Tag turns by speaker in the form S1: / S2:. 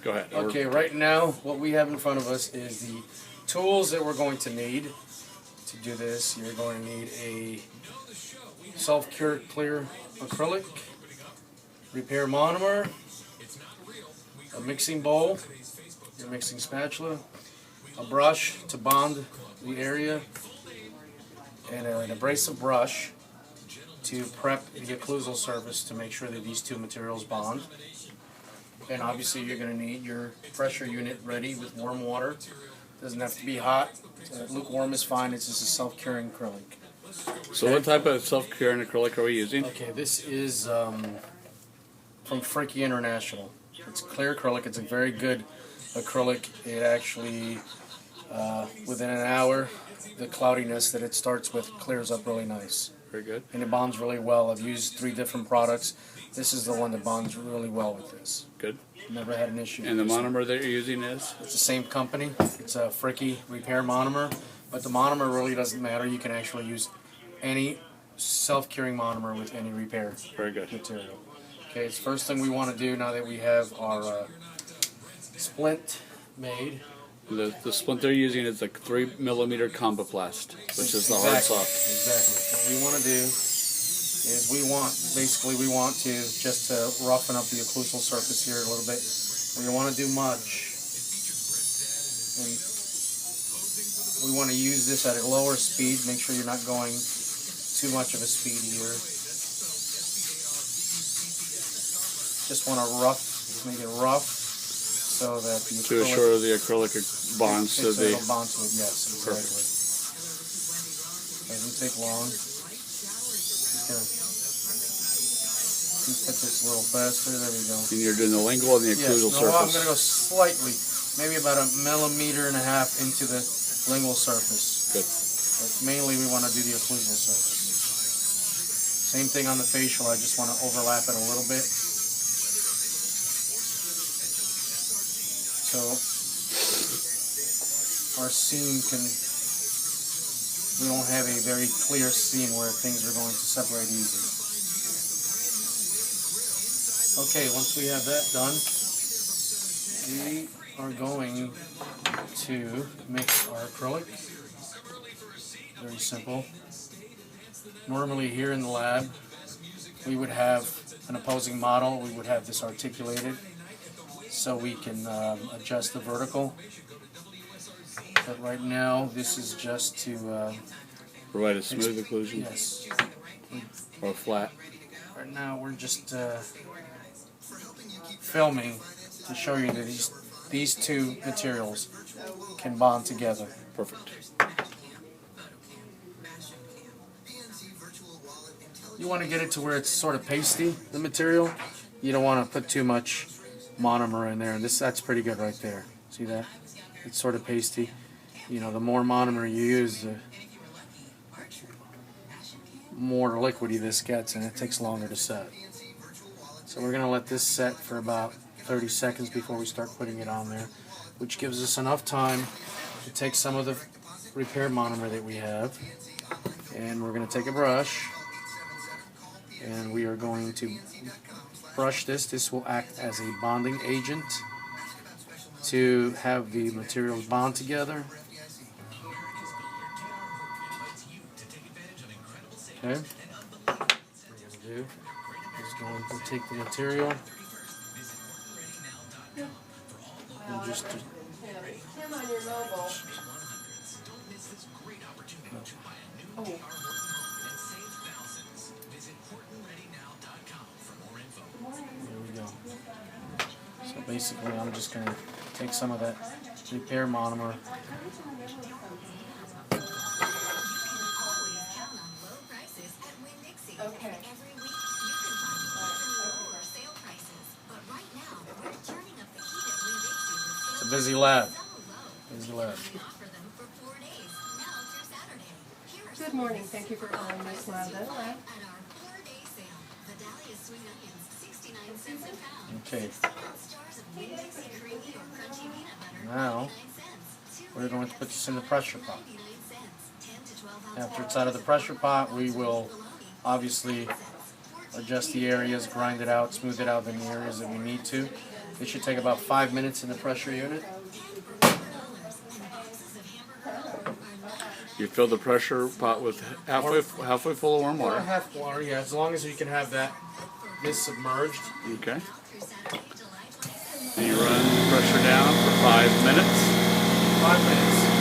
S1: Go ahead.
S2: Okay, right now what we have in front of us is the tools that we're going to need to do this. You're going to need a self-cure clear acrylic, repair monomer, a mixing bowl, your mixing spatula, a brush to bond the area, and an abrasive brush to prep the occlusal surface to make sure that these two materials bond. And obviously you're going to need your pressure unit ready with warm water. Doesn't have to be hot. Lukewarm is fine. It's just a self-curing acrylic.
S1: So what type of self-curing acrylic are we using?
S2: Okay, this is from Fricky International. It's clear acrylic. It's a very good acrylic. It actually, within an hour, the cloudiness that it starts with clears up really nice.
S1: Very good.
S2: And it bonds really well. I've used 3 different products. This is the one that bonds really well with this.
S1: Good.
S2: Never had an issue.
S1: And the monomer that you're using is?
S2: It's the same company. It's a Fricky Repair monomer. But the monomer really doesn't matter. You can actually use any self-curing monomer with any repair
S1: Very good.
S2: material. Okay, it's the first thing we want to do now that we have our splint made.
S1: The splint they're using is a 3mm comboplast, which is the hard soft.
S2: Exactly. What we want to do is we want to just to roughen up the occlusal surface here a little bit. We don't want to do much. And we want to use this at a lower speed. Make sure you're not going too much of a speed here. Just want to make it rough so that the
S1: to assure the acrylic bonds to the...
S2: It'll bond to it, yes, exactly.
S1: Perfect.
S2: Doesn't take long. Just gonna put this a little faster. There we go.
S1: And you're doing the lingual and the occlusal surface.
S2: I'm going to go slightly, maybe about 1.5 millimeters into the lingual surface.
S1: Good.
S2: But mainly we want to do the occlusal surface. Same thing on the facial. I just want to overlap it a little bit. So our seam we don't have a very clear seam where things are going to separate easy. Okay, once we have that done, we are going to mix our acrylic. Very simple. Normally here in the lab, we would have an opposing model. We would have this articulated so we can adjust the vertical. But right now, this is just to
S1: provide a smooth occlusion?
S2: Yes.
S1: Or flat?
S2: Right now, we're just filming to show you that these two materials can bond together.
S1: Perfect.
S2: You want to get it to where it's sort of pasty, the material. You don't want to put too much monomer in there, and that's pretty good right there. See that? It's sort of pasty. You know, the more monomer you use, the more liquidy this gets, and it takes longer to set. So we're going to let this set for about 30 seconds before we start putting it on there, which gives us enough time to take some of the repair monomer that we have, and we're going to take a brush, and we are going to brush this. This will act as a bonding agent to have the materials bond together. Okay. What we're going to do is going to take the material and just there we go. So basically I'm just going to take some of that repair monomer .
S3: Okay.
S2: It's a busy lab. Busy lab.
S3: Good morning. Thank you for calling my Smile Dental Lab.
S2: Okay. Now we're going to put this in the pressure pot. After it's out of the pressure pot, we will obviously adjust the areas, grind it out, smooth it out in the areas that we need to. It should take about 5 minutes in the pressure unit.
S1: You fill the pressure pot with halfway full of warm
S2: Or
S1: water.
S2: half water, yeah, as long as you can have this submerged.
S1: Okay. And you run the pressure down for 5 minutes.
S2: 5 minutes.